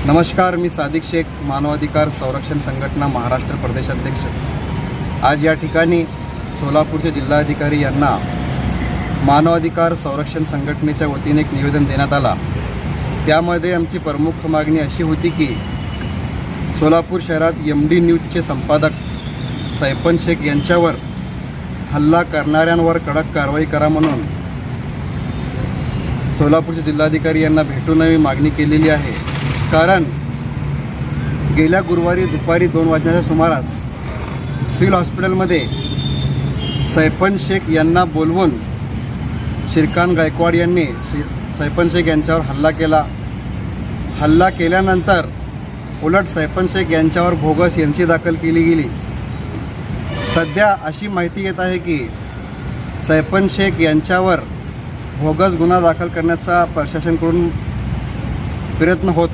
नमस्कार, मी सादिक शेख, मानवाधिकार संरक्षण संघटना महाराष्ट्र प्रदेशाध्यक्ष। आज या ठिकाणी सोलापूरचे जिल्हाधिकारी यांना मानवाधिकार संरक्षण संघटनेच्या वतीने एक निवेदन देण्यात आला। त्यामध्ये आमची प्रमुख मागणी अशी होती की सोलापूर शहरात MD न्यूजचे संपादक सैफन शेख यांच्यावर हल्ला करणाऱ्यांवर कडक कारवाई करा म्हणून सोलापूरचे जिल्हाधिकारी यांना भेटून आम्ही मागणी केलेली आहे। कारण गेल्या गुरुवारी दुपारी 2 वाजण्याच्या सुमारास सिव्हिल हॉस्पिटलमध्ये सैफन शेख यांना बोलवून श्रीकांत गायकवाड यांनी सैफन शेख यांच्यावर हल्ला केला। हल्ला केल्यानंतर उलट सैफन शेख यांच्यावर बोगस NC दाखल केली गेली। सध्या अशी माहिती येत आहे की सैफन शेख यांच्यावर बोगस गुन्हा दाखल करण्याचा प्रशासनाकडून प्रयत्न होत